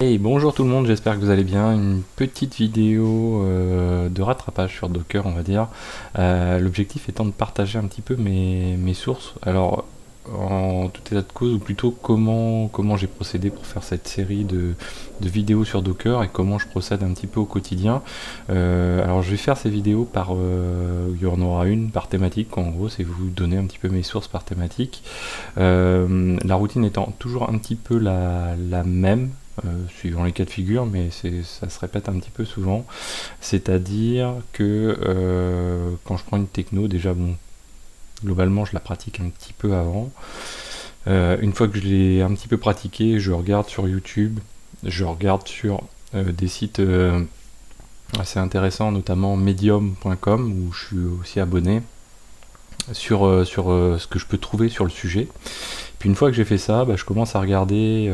Hey, bonjour tout le monde, j'espère que vous allez bien. Une petite vidéo de rattrapage sur Docker, on va dire. L'objectif étant de partager un petit peu mes sources. Alors, en tout état de cause, ou plutôt comment j'ai procédé pour faire cette série de vidéos sur Docker et comment je procède un petit peu au quotidien. Alors, je vais faire ces vidéos il y en aura une par thématique, en gros, c'est vous donner un petit peu mes sources par thématique. La routine étant toujours un petit peu la même. Suivant les cas de figure, mais ça se répète un petit peu souvent. C'est-à-dire que quand je prends une techno, déjà bon, globalement je la pratique un petit peu avant. Une fois que je l'ai un petit peu pratiqué, je regarde sur YouTube, je regarde sur des sites assez intéressants, notamment medium.com où je suis aussi abonné sur ce que je peux trouver sur le sujet. Puis une fois que j'ai fait ça, je commence à regarder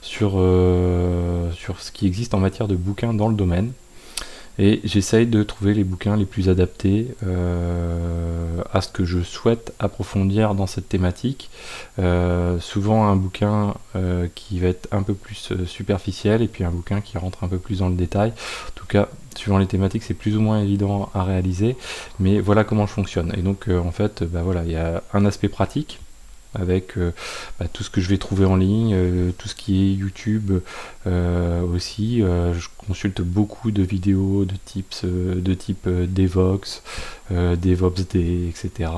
sur ce qui existe en matière de bouquins dans le domaine. Et j'essaye de trouver les bouquins les plus adaptés à ce que je souhaite approfondir dans cette thématique. Souvent un bouquin qui va être un peu plus superficiel et puis un bouquin qui rentre un peu plus dans le détail. En tout cas, suivant les thématiques, c'est plus ou moins évident à réaliser. Mais voilà comment je fonctionne. Et donc en fait, voilà, il y a un aspect pratique avec tout ce que je vais trouver en ligne, tout ce qui est YouTube aussi. Je consulte beaucoup de vidéos de type Devox, DevOpsD, etc.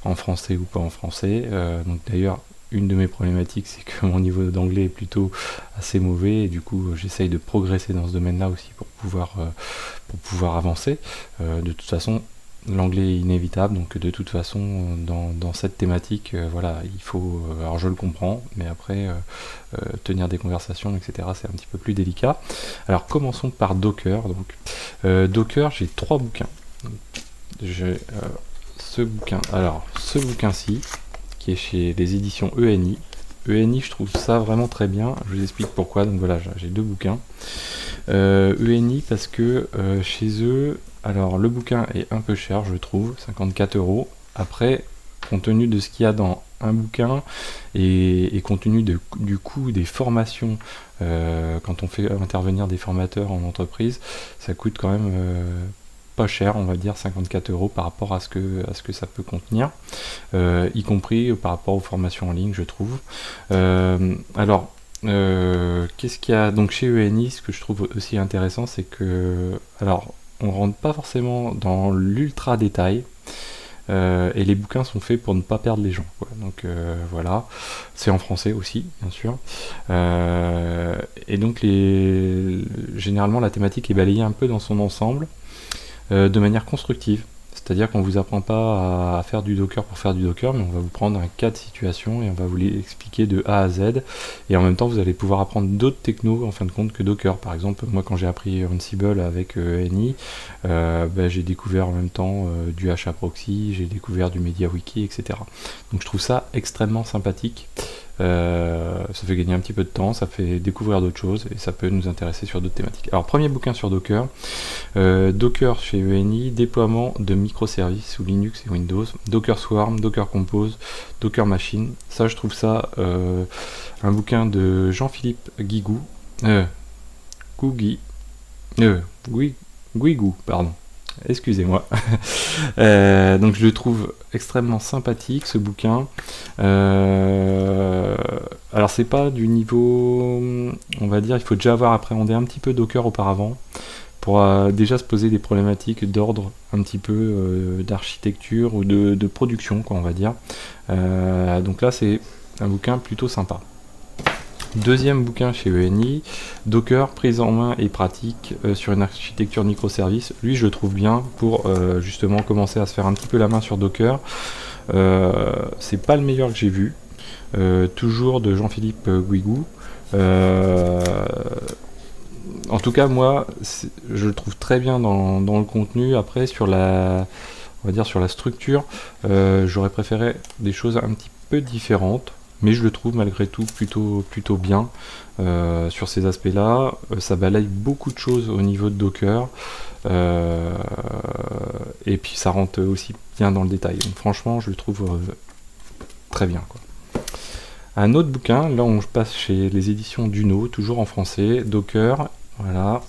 En français ou pas en français. Donc d'ailleurs, une de mes problématiques, c'est que mon niveau d'anglais est plutôt assez mauvais et du coup j'essaye de progresser dans ce domaine-là aussi pour pouvoir avancer. De toute façon, l'anglais est inévitable, donc de toute façon, dans cette thématique, voilà, il faut. Alors je le comprends, mais après, tenir des conversations, etc., c'est un petit peu plus délicat. Alors commençons par Docker. Donc, Docker, j'ai 3 bouquins. J'ai ce bouquin-ci, qui est chez les éditions ENI. ENI, je trouve ça vraiment très bien. Je vous explique pourquoi. Donc voilà, j'ai 2 bouquins. ENI parce que chez eux, alors le bouquin est un peu cher, je trouve, 54 €. Après, compte tenu de ce qu'il y a dans un bouquin et compte tenu du coût des formations, quand on fait intervenir des formateurs en entreprise, ça coûte quand même pas cher, on va dire 54 € par rapport à ce que ça peut contenir, y compris par rapport aux formations en ligne, je trouve. Alors, qu'est-ce qu'il y a donc chez ENI? Ce que je trouve aussi intéressant, c'est que, alors, on rentre pas forcément dans l'ultra détail, et les bouquins sont faits pour ne pas perdre les gens, quoi. Donc voilà, c'est en français aussi, bien sûr. Et donc généralement la thématique est balayée un peu dans son ensemble, de manière constructive. C'est-à-dire qu'on vous apprend pas à faire du Docker pour faire du Docker, mais on va vous prendre un cas de situation et on va vous l'expliquer de A à Z. Et en même temps, vous allez pouvoir apprendre d'autres technos en fin de compte que Docker. Par exemple, moi quand j'ai appris Ansible avec NI, j'ai découvert en même temps du HAProxy, j'ai découvert du MediaWiki, etc. Donc je trouve ça extrêmement sympathique. Ça fait gagner un petit peu de temps, ça fait découvrir d'autres choses et ça peut nous intéresser sur d'autres thématiques. Alors premier bouquin sur Docker, Docker chez ENI, déploiement de microservices sous Linux et Windows, Docker Swarm, Docker Compose, Docker Machine. Ça, je trouve ça un bouquin de Jean-Philippe Guigou, Guigou, pardon. Excusez-moi. Donc je le trouve extrêmement sympathique ce bouquin. Alors c'est pas du niveau, on va dire, il faut déjà avoir appréhendé un petit peu Docker auparavant pour déjà se poser des problématiques d'ordre un petit peu d'architecture ou de production, quoi, on va dire. Donc là c'est un bouquin plutôt sympa. Deuxième bouquin chez ENI, Docker, prise en main et pratique sur une architecture microservice. Lui, je le trouve bien pour justement commencer à se faire un petit peu la main sur Docker. C'est pas le meilleur que j'ai vu. Toujours de Jean-Philippe Guigou. En tout cas, moi, je le trouve très bien dans le contenu. Après, on va dire sur la structure, j'aurais préféré des choses un petit peu différentes. Mais je le trouve malgré tout plutôt bien sur ces aspects-là. Ça balaye beaucoup de choses au niveau de Docker. Et puis ça rentre aussi bien dans le détail. Donc franchement, je le trouve très bien, quoi. Un autre bouquin, là on passe chez les éditions Duno, toujours en français, Docker, voilà,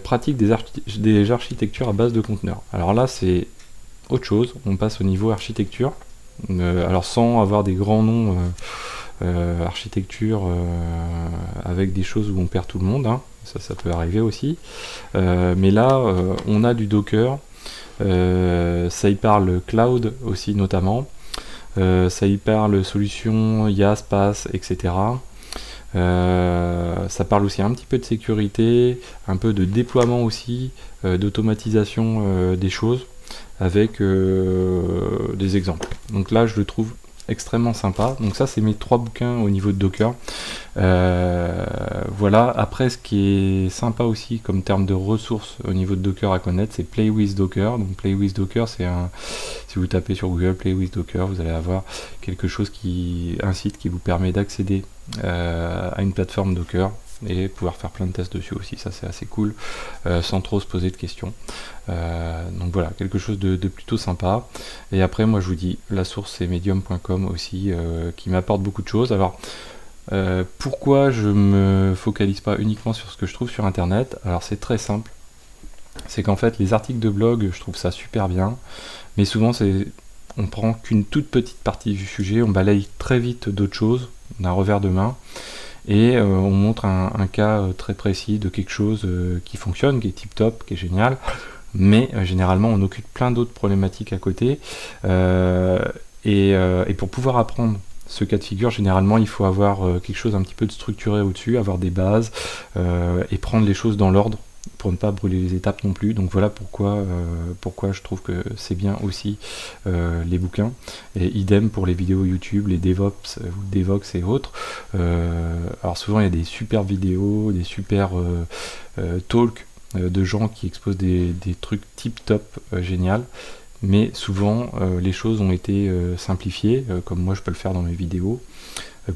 pratique des architectures à base de conteneurs. Alors là c'est autre chose, on passe au niveau architecture, alors sans avoir des grands noms architecture avec des choses où on perd tout le monde, hein. Ça peut arriver aussi, mais là on a du Docker, ça y parle cloud aussi notamment, ça y parle solutions IaaS, PaaS, etc. Ça parle aussi un petit peu de sécurité, un peu de déploiement aussi, d'automatisation des choses, avec des exemples. Donc là je le trouve extrêmement sympa. Donc ça c'est mes 3 bouquins au niveau de Docker. Voilà, après ce qui est sympa aussi comme terme de ressources au niveau de Docker à connaître, c'est Play with Docker. Donc Play with Docker, c'est si vous tapez sur Google Play with Docker, vous allez avoir quelque chose un site qui vous permet d'accéder à une plateforme Docker et pouvoir faire plein de tests dessus aussi, ça c'est assez cool, sans trop se poser de questions. Donc voilà, quelque chose de plutôt sympa. Et après moi je vous dis, la source c'est medium.com aussi, qui m'apporte beaucoup de choses. Alors pourquoi je me focalise pas uniquement sur ce que je trouve sur internet? Alors c'est très simple, c'est qu'en fait les articles de blog je trouve ça super bien, mais souvent on prend qu'une toute petite partie du sujet, on balaye très vite d'autres choses d'un revers de main, et on montre un cas très précis de quelque chose qui fonctionne, qui est tip top, qui est génial, mais généralement on occupe plein d'autres problématiques à côté, et pour pouvoir apprendre ce cas de figure, généralement il faut avoir quelque chose un petit peu de structuré au-dessus, avoir des bases, et prendre les choses dans l'ordre pour ne pas brûler les étapes non plus. Donc voilà pourquoi je trouve que c'est bien aussi les bouquins, et idem pour les vidéos YouTube, les DevOps ou Devox et autres. Alors souvent il y a des super vidéos, des super talks de gens qui exposent des trucs tip top génial, mais souvent les choses ont été simplifiées, comme moi je peux le faire dans mes vidéos,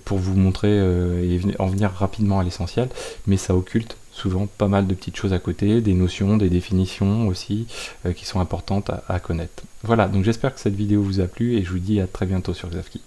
pour vous montrer et en venir rapidement à l'essentiel, mais ça occulte souvent pas mal de petites choses à côté, des notions, des définitions aussi, qui sont importantes à connaître. Voilà, donc j'espère que cette vidéo vous a plu, et je vous dis à très bientôt sur Xavki.